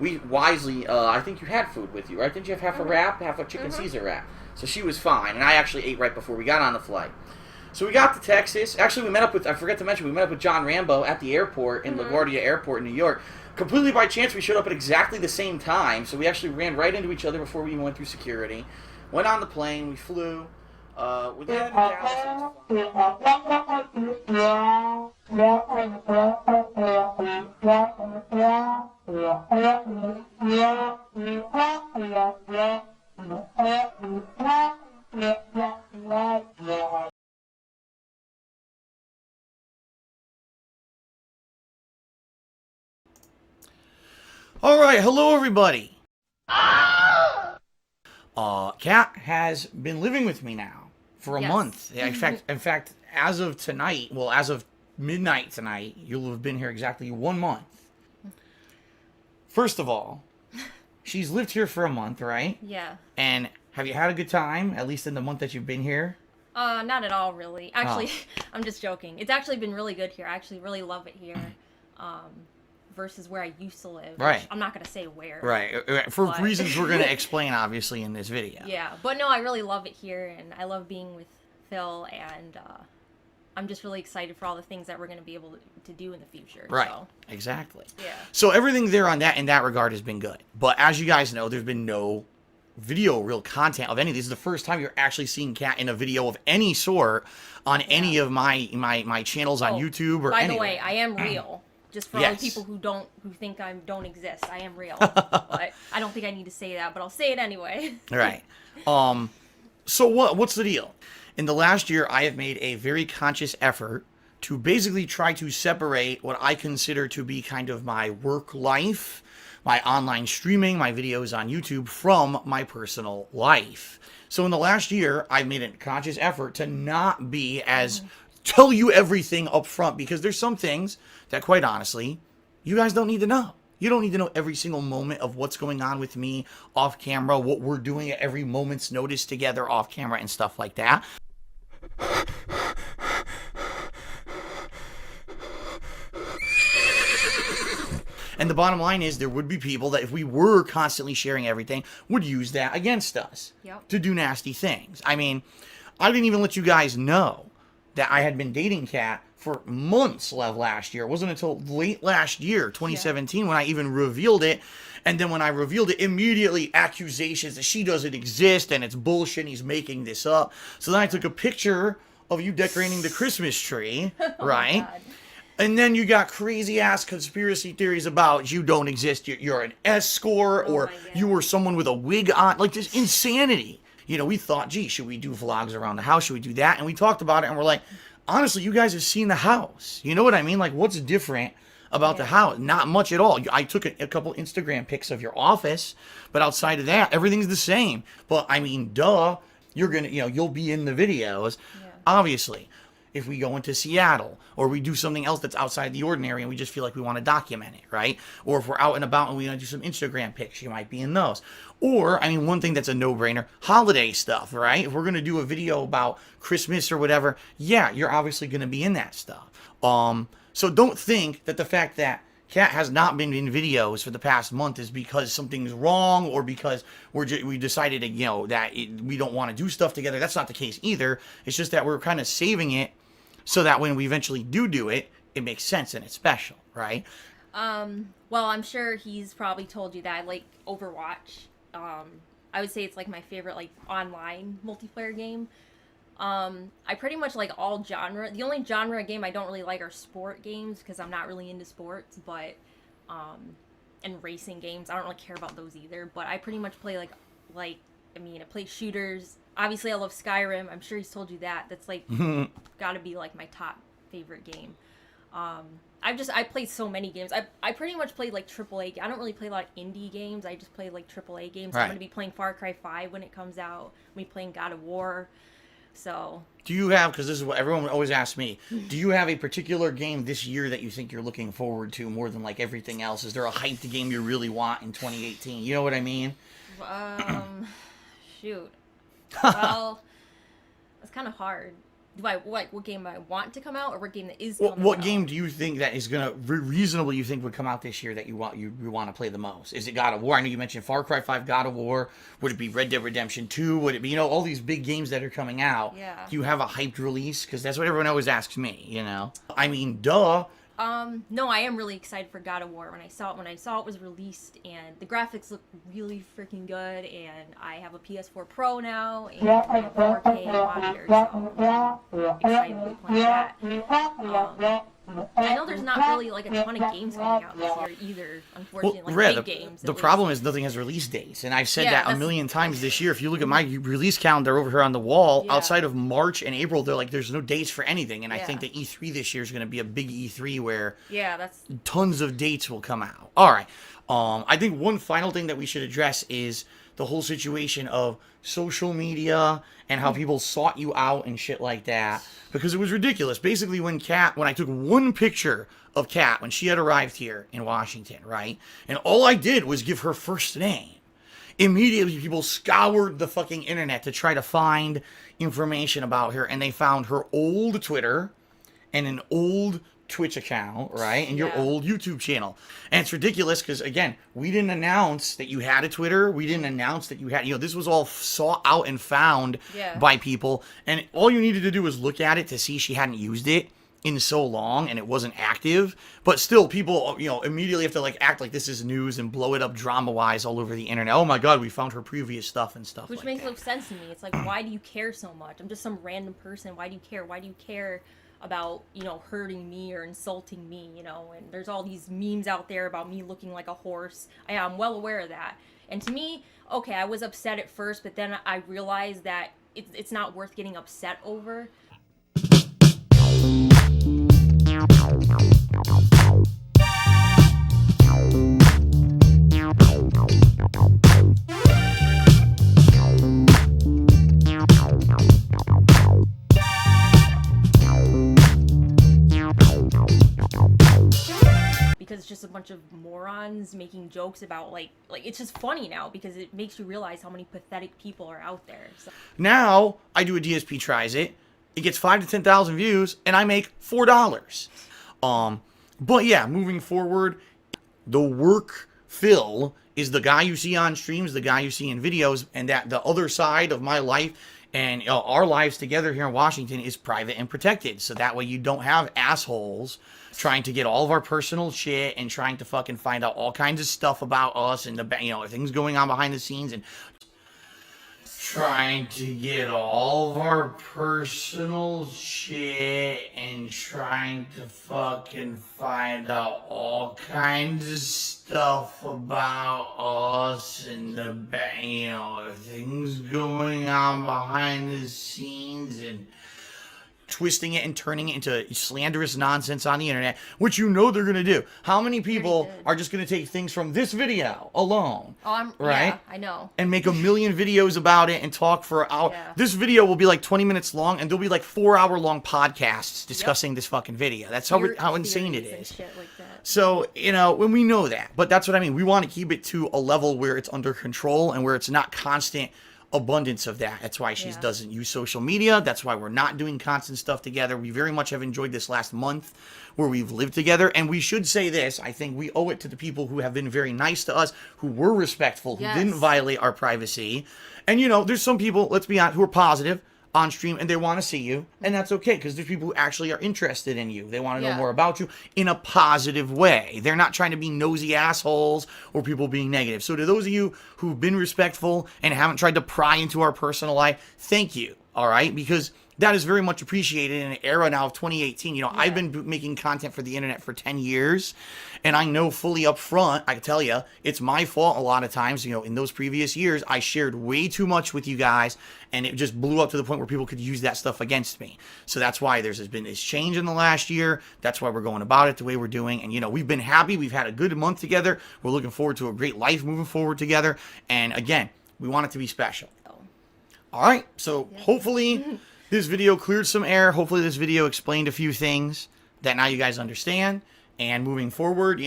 we wisely, I think you had food with you, right? Didn't you have half a wrap, half a chicken Caesar wrap? So she was fine, and I actually ate right before we got on the flight. So we got to Texas. Actually, we met up with, I forgot to mention, we met up with John Rambo at the airport in LaGuardia Airport in New York. Completely by chance, we showed up at exactly the same time, so we actually ran right into each other before we even went through security. Went on the plane, we flew. We landed in Dallas. All right, hello everybody. Kat has been living with me now for a month. In fact, as of tonight, well, as of midnight tonight, you'll have been here exactly 1 month. First of all, she's lived here for a month, right? Yeah. And have you had a good time, at least in the month that you've been here? Not at all, really. Actually, I'm just joking. It's actually been really good here. I actually really love it here. Versus where I used to live. Right. I'm not going to say where. Right. For reasons we're going to explain, obviously, in this video. Yeah. But no, I really love it here, and I love being with Phil, and I'm just really excited for all the things that we're going to be able to do in the future. Right. So. Exactly. Yeah. So everything there on that in that regard has been good. But as you guys know, there's been no real content of any. This is the first time you're actually seeing Kat in a video of any sort on any of my channels on YouTube or By anywhere. the way, I am real. Just for all the people who think I don't exist, I am real. But I don't think I need to say that, but I'll say it anyway. Right. So what's the deal? In the last year, I have made a very conscious effort to basically try to separate what I consider to be kind of my work life, my online streaming, my videos on YouTube from my personal life. So in the last year, I've made a conscious effort to not be as tell you everything up front, because there's some things that, quite honestly, you guys don't need to know. You don't need to know every single moment of what's going on with me off camera, what we're doing at every moment's notice together off camera and stuff like that. And the bottom line is there would be people that if we were constantly sharing everything would use that against us to do nasty things. I mean, I didn't even let you guys know that I had been dating Kat for months last year. It wasn't until late last year, 2017, when I even revealed it. And then when I revealed it, immediately accusations that she doesn't exist and it's bullshit, he's making this up. So then I took a picture of you decorating the Christmas tree, right? And then you got crazy ass conspiracy theories about you don't exist, you're an escort, or you were someone with a wig on, like this insanity. You know, we thought, gee, should we do vlogs around the house? Should we do that? And we talked about it, and we're like, honestly, you guys have seen the house. You know what I mean? Like, what's different about the house? Not much at all. I took a couple Instagram pics of your office, but outside of that, everything's the same. But, I mean, duh, you're going to, you'll be in the videos, obviously. If we go into Seattle, or we do something else that's outside the ordinary and we just feel like we want to document it, right? Or if we're out and about and we want to do some Instagram pics, you might be in those. Or, I mean, one thing that's a no-brainer, holiday stuff, right? If we're going to do a video about Christmas or whatever, yeah, you're obviously going to be in that stuff. So don't think that the fact that Kat has not been in videos for the past month is because something's wrong or because we decided to, that we don't want to do stuff together. That's not the case either. It's just that we're kind of saving it so that when we eventually do it, it makes sense and it's special, right? Well, I'm sure he's probably told you that I like Overwatch. I would say it's like my favorite like online multiplayer game. I pretty much like all genre. The only genre of game I don't really like are sport games because I'm not really into sports, but and racing games. I don't really care about those either, but I pretty much play I play shooters. Obviously, I love Skyrim. I'm sure he's told you that. That's like got to be like my top favorite game. I played so many games. I pretty much played like AAA. I don't really play a lot of indie games. I just play like AAA games. Right. I'm going to be playing Far Cry 5 when it comes out. I'm playing God of War. So. Do you have, because this is what everyone always asks me, do you have a particular game this year that you think you're looking forward to more than like everything else? Is there a hyped game you really want in 2018? You know what I mean? Shoot. Well, it's kind of hard. what game I want to come out, or what game that is What, coming what out? game do you think that is gonna reasonably you think would come out this year that you want to play the most? Is it God of War? I know you mentioned Far Cry 5, God of War. Would it be Red Dead Redemption 2? Would it be all these big games that are coming out? Yeah. Do you have a hyped release? Because that's what everyone always asks me. I mean, duh. No, I am really excited for God of War. When I saw it was released, and the graphics look really freaking good, and I have a PS4 Pro now and a 4K monitor, so excited to be playing that. I know there's not really like a ton of games coming out this year either, unfortunately. Well, Like Red, big games. the problem is nothing has release dates, and I've said Yeah, that a that's- million times this year. If you look at my release calendar over here on the wall, Yeah. outside of March and April, they're like, there's no dates for anything, and I Yeah. think that E3 this year is going to be a big E3 where Yeah, that's tons of dates will come out. All right. I think one final thing that we should address is the whole situation of social media and how people sought you out and shit like that, because it was ridiculous. Basically, when I took one picture of Kat when she had arrived here in Washington, right, and all I did was give her first name, immediately people scoured the fucking internet to try to find information about her, and they found her old Twitter and an old Twitch account, right? And your Yeah. old YouTube channel. And it's ridiculous because, again, we didn't announce that you had a Twitter. We didn't announce that you had, this was all sought out and found Yeah. by people. And all you needed to do was look at it to see she hadn't used it in so long and it wasn't active. But still, people, immediately have to act like this is news and blow it up drama-wise all over the internet. Oh my God, we found her previous stuff and stuff which like makes that. no sense to me. It's like, why do you care so much? I'm just some random person. Why do you care? Why do you care about hurting me or insulting me? And there's all these memes out there about me looking like a horse. I'm well aware of that. And to me, okay, I was upset at first, but then I realized that it's not worth getting upset over. Because it's just a bunch of morons making jokes about like it's just funny now because it makes you realize how many pathetic people are out there. So. Now I do a DSP tries it. It gets 5 to 10,000 views, and I make $4. But yeah, moving forward, the work Phil is the guy you see on streams, the guy you see in videos, and that the other side of my life and our lives together here in Washington is private and protected. So that way you don't have assholes trying to get all of our personal shit and trying to fucking find out all kinds of stuff about us and things going on behind the scenes and trying to get all of our personal shit and trying to fucking find out all kinds of stuff about us and things going on behind the scenes and twisting it and turning it into slanderous nonsense on the internet, which they're going to do. How many people are just going to take things from this video alone? Right? Yeah, I know. And make a million videos about it and talk for an hour. Yeah. This video will be like 20 minutes long, and there'll be like 4-hour-long podcasts discussing this fucking video. That's how insane it Theories is. and shit like that. So, when we know that. But that's what I mean. We want to keep it to a level where it's under control and where it's not constant abundance of that. That's why she Yeah. doesn't use social media. That's why we're not doing constant stuff together. We very much have enjoyed this last month where we've lived together. And we should say this, I think we owe it to the people who have been very nice to us, who were respectful, who Yes. didn't violate our privacy. And there's some people, let's be honest, who are positive on stream and they want to see you, and that's okay because there's people who actually are interested in you. They want to know Yeah. more about you in a positive way. They're not trying to be nosy assholes or people being negative. So to those of you who've been respectful and haven't tried to pry into our personal life, thank you. All right, because that is very much appreciated in an era now of 2018. I've been making content for the internet for 10 years, and I know fully up front, I can tell you, it's my fault a lot of times. In those previous years, I shared way too much with you guys, and it just blew up to the point where people could use that stuff against me. So that's why there's been this change in the last year. That's why we're going about it the way we're doing. And, we've been happy. We've had a good month together. We're looking forward to a great life moving forward together. And again, we want it to be special. All right, so hopefully this video cleared some air. Hopefully this video explained a few things that now you guys understand. And moving forward,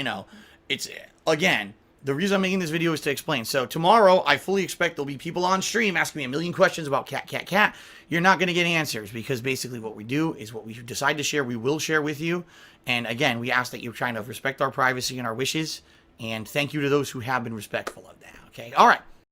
it's, again, the reason I'm making this video is to explain. So tomorrow, I fully expect there'll be people on stream asking me a million questions about cat. You're not going to get answers because basically what we do is what we decide to share, we will share with you. And again, we ask that you're trying to respect our privacy and our wishes. And thank you to those who have been respectful of that. Okay. All right.